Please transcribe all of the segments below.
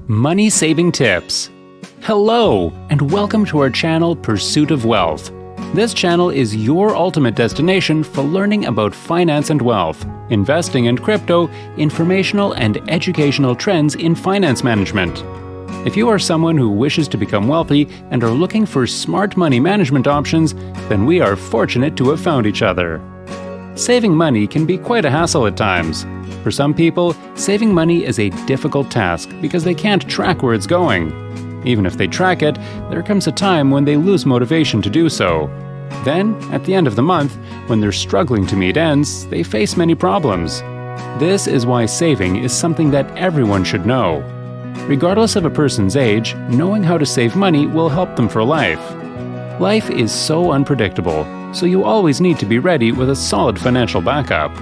Money Saving Tips. Hello, and welcome to our channel Pursuit of Wealth. This channel is your ultimate destination for learning about finance and wealth, investing and crypto, informational and educational trends in finance management. If you are someone who wishes to become wealthy and are looking for smart money management options, then we are fortunate to have found each other. Saving money can be quite a hassle at times. For some people, saving money is a difficult task because they can't track where it's going. Even if they track it, there comes a time when they lose motivation to do so. Then, at the end of the month, when they're struggling to meet ends, they face many problems. This is why saving is something that everyone should know. Regardless of a person's age, knowing how to save money will help them for life. Life is so unpredictable, so you always need to be ready with a solid financial backup.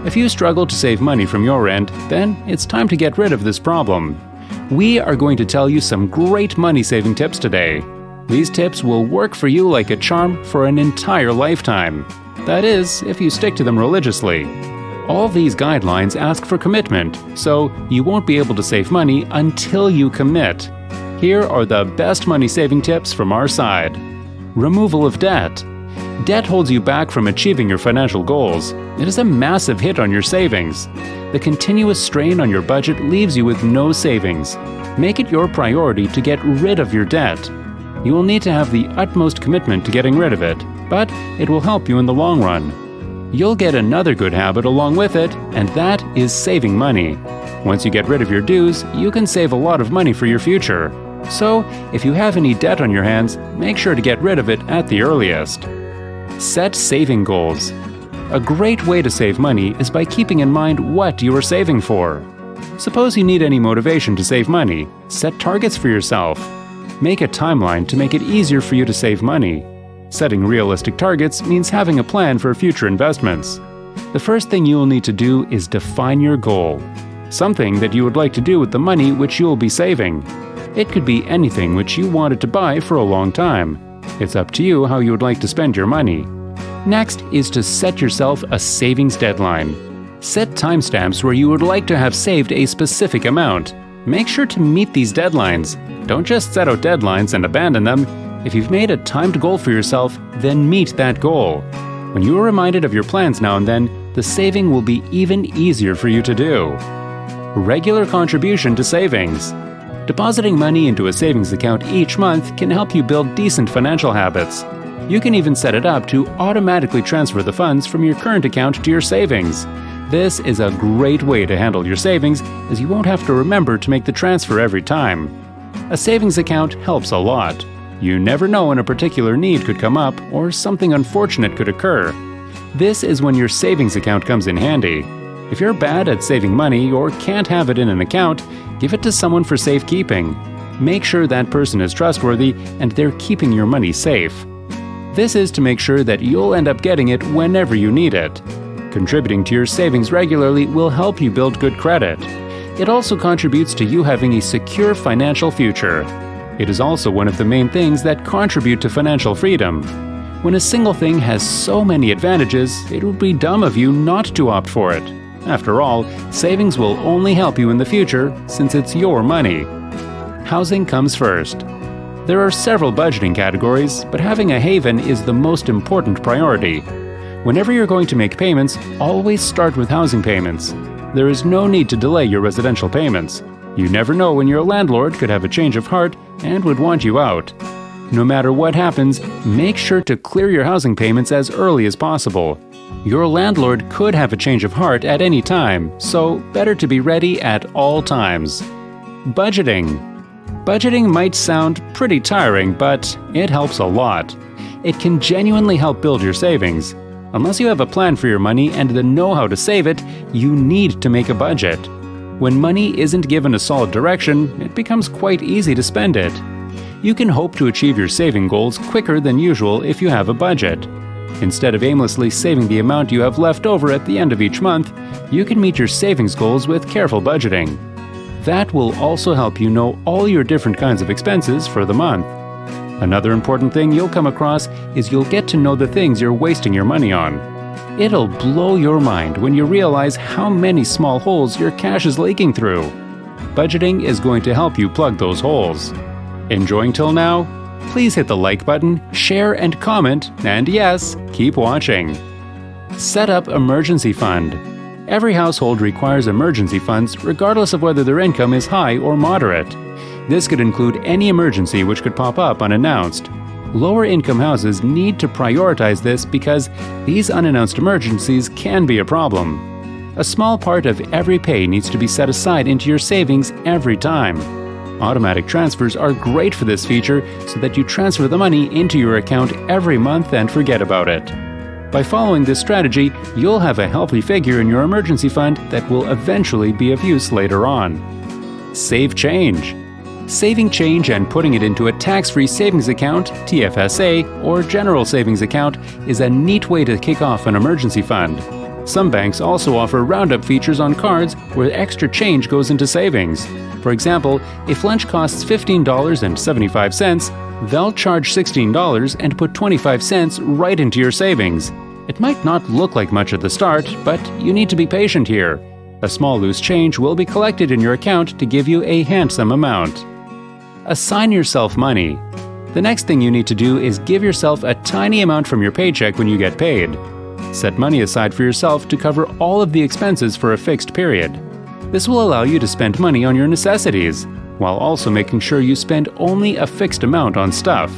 If you struggle to save money from your end, then it's time to get rid of this problem. We are going to tell you some great money-saving tips today. These tips will work for you like a charm for an entire lifetime. That is, if you stick to them religiously. All these guidelines ask for commitment, so you won't be able to save money until you commit. Here are the best money-saving tips from our side. Removal of debt. Debt holds you back from achieving your financial goals. It is a massive hit on your savings. The continuous strain on your budget leaves you with no savings. Make it your priority to get rid of your debt. You will need to have the utmost commitment to getting rid of it, but it will help you in the long run. You'll get another good habit along with it, and that is saving money. Once you get rid of your dues, you can save a lot of money for your future. So, if you have any debt on your hands, make sure to get rid of it at the earliest. Set saving goals. A great way to save money is by keeping in mind what you are saving for. Suppose you need any motivation to save money, set targets for yourself. Make a timeline to make it easier for you to save money. Setting realistic targets means having a plan for future investments. The first thing you will need to do is define your goal. Something that you would like to do with the money which you will be saving. It could be anything which you wanted to buy for a long time. It's up to you how you would like to spend your money. Next is to set yourself a savings deadline. Set timestamps where you would like to have saved a specific amount. Make sure to meet these deadlines. Don't just set out deadlines and abandon them. If you've made a timed goal for yourself, then meet that goal. When you are reminded of your plans now and then, the saving will be even easier for you to do. Regular contribution to savings. Depositing money into a savings account each month can help you build decent financial habits. You can even set it up to automatically transfer the funds from your current account to your savings. This is a great way to handle your savings, as you won't have to remember to make the transfer every time. A savings account helps a lot. You never know when a particular need could come up or something unfortunate could occur. This is when your savings account comes in handy. If you're bad at saving money or can't have it in an account, give it to someone for safekeeping. Make sure that person is trustworthy and they're keeping your money safe. This is to make sure that you'll end up getting it whenever you need it. Contributing to your savings regularly will help you build good credit. It also contributes to you having a secure financial future. It is also one of the main things that contribute to financial freedom. When a single thing has so many advantages, it would be dumb of you not to opt for it. After all, savings will only help you in the future since it's your money. Housing comes first. There are several budgeting categories, but having a haven is the most important priority. Whenever you're going to make payments, always start with housing payments. There is no need to delay your residential payments. You never know when your landlord could have a change of heart and would want you out. No matter what happens, make sure to clear your housing payments as early as possible. Your landlord could have a change of heart at any time, so better to be ready at all times. Budgeting. Budgeting might sound pretty tiring, but it helps a lot. It can genuinely help build your savings. Unless you have a plan for your money and the know-how to save it, you need to make a budget. When money isn't given a solid direction, it becomes quite easy to spend it. You can hope to achieve your saving goals quicker than usual if you have a budget. Instead of aimlessly saving the amount you have left over at the end of each month, you can meet your savings goals with careful budgeting. That will also help you know all your different kinds of expenses for the month. Another important thing you'll come across is you'll get to know the things you're wasting your money on. It'll blow your mind when you realize how many small holes your cash is leaking through. Budgeting is going to help you plug those holes. Enjoying till now? Please hit the like button, share and comment, and yes, keep watching. Set up emergency fund. Every household requires emergency funds regardless of whether their income is high or moderate. This could include any emergency which could pop up unannounced. Lower income houses need to prioritize this because these unannounced emergencies can be a problem. A small part of every pay needs to be set aside into your savings every time. Automatic transfers are great for this feature so that you transfer the money into your account every month and forget about it. By following this strategy, you'll have a healthy figure in your emergency fund that will eventually be of use later on. Save change. Saving change and putting it into a tax-free savings account, TFSA, or general savings account is a neat way to kick off an emergency fund. Some banks also offer roundup features on cards where extra change goes into savings. For example, if lunch costs $15.75, they'll charge $16 and put 25 cents right into your savings. It might not look like much at the start, but you need to be patient here. A small loose change will be collected in your account to give you a handsome amount. Assign yourself money. The next thing you need to do is give yourself a tiny amount from your paycheck when you get paid. Set money aside for yourself to cover all of the expenses for a fixed period. This will allow you to spend money on your necessities, while also making sure you spend only a fixed amount on stuff.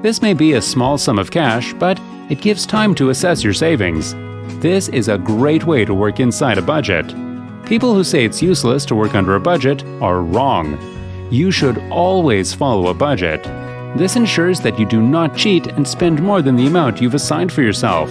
This may be a small sum of cash, but it gives time to assess your savings. This is a great way to work inside a budget. People who say it's useless to work under a budget are wrong. You should always follow a budget. This ensures that you do not cheat and spend more than the amount you've assigned for yourself.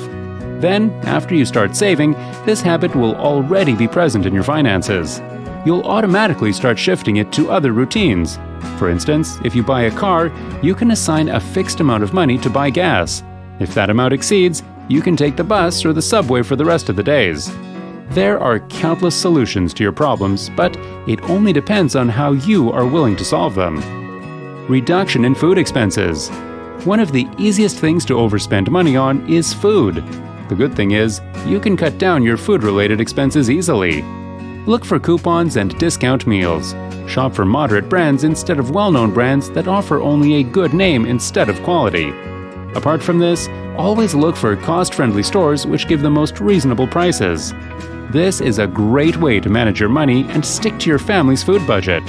Then, after you start saving, this habit will already be present in your finances. You'll automatically start shifting it to other routines. For instance, if you buy a car, you can assign a fixed amount of money to buy gas. If that amount exceeds, you can take the bus or the subway for the rest of the days. There are countless solutions to your problems, but it only depends on how you are willing to solve them. Reduction in food expenses. One of the easiest things to overspend money on is food. The good thing is, you can cut down your food-related expenses easily. Look for coupons and discount meals. Shop for moderate brands instead of well-known brands that offer only a good name instead of quality. Apart from this, always look for cost-friendly stores which give the most reasonable prices. This is a great way to manage your money and stick to your family's food budget.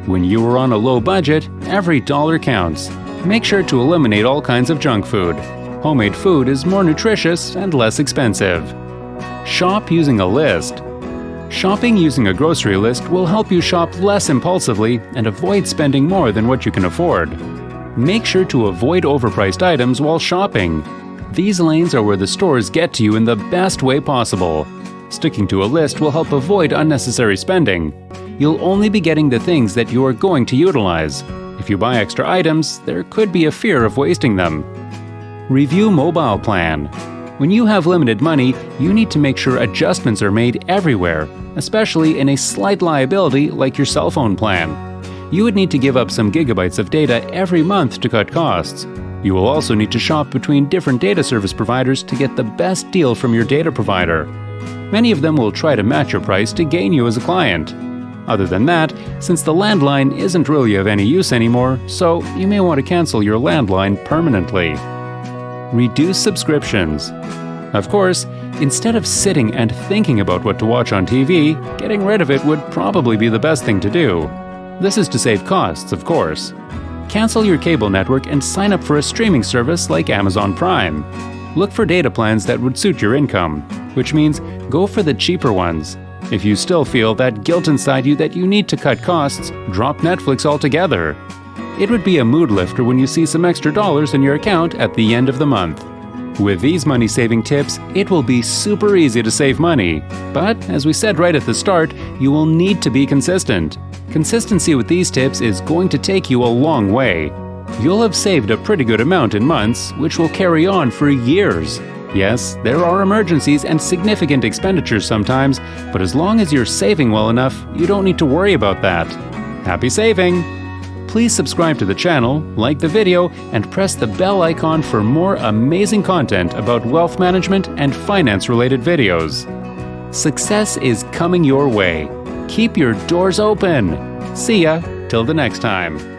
When you are on a low budget, every dollar counts. Make sure to eliminate all kinds of junk food. Homemade food is more nutritious and less expensive. Shop using a list. Shopping using a grocery list will help you shop less impulsively and avoid spending more than what you can afford. Make sure to avoid overpriced items while shopping. These lanes are where the stores get to you in the best way possible. Sticking to a list will help avoid unnecessary spending. You'll only be getting the things that you are going to utilize. If you buy extra items, there could be a fear of wasting them. Review mobile plan. When you have limited money, you need to make sure adjustments are made everywhere, especially in a slight liability like your cell phone plan. You would need to give up some gigabytes of data every month to cut costs. You will also need to shop between different data service providers to get the best deal from your data provider. Many of them will try to match your price to gain you as a client. Other than that, since the landline isn't really of any use anymore, so you may want to cancel your landline permanently. Reduce subscriptions. Of course, instead of sitting and thinking about what to watch on TV, getting rid of it would probably be the best thing to do. This is to save costs, of course. Cancel your cable network and sign up for a streaming service like Amazon Prime. Look for data plans that would suit your income, which means go for the cheaper ones. If you still feel that guilt inside you that you need to cut costs, drop Netflix altogether. It would be a mood lifter when you see some extra dollars in your account at the end of the month. With these money-saving tips, it will be super easy to save money. But, as we said right at the start, you will need to be consistent. Consistency with these tips is going to take you a long way. You'll have saved a pretty good amount in months, which will carry on for years. Yes, there are emergencies and significant expenditures sometimes, but as long as you're saving well enough, you don't need to worry about that. Happy saving! Please subscribe to the channel, like the video, and press the bell icon for more amazing content about wealth management and finance-related videos. Success is coming your way. Keep your doors open. See ya till the next time.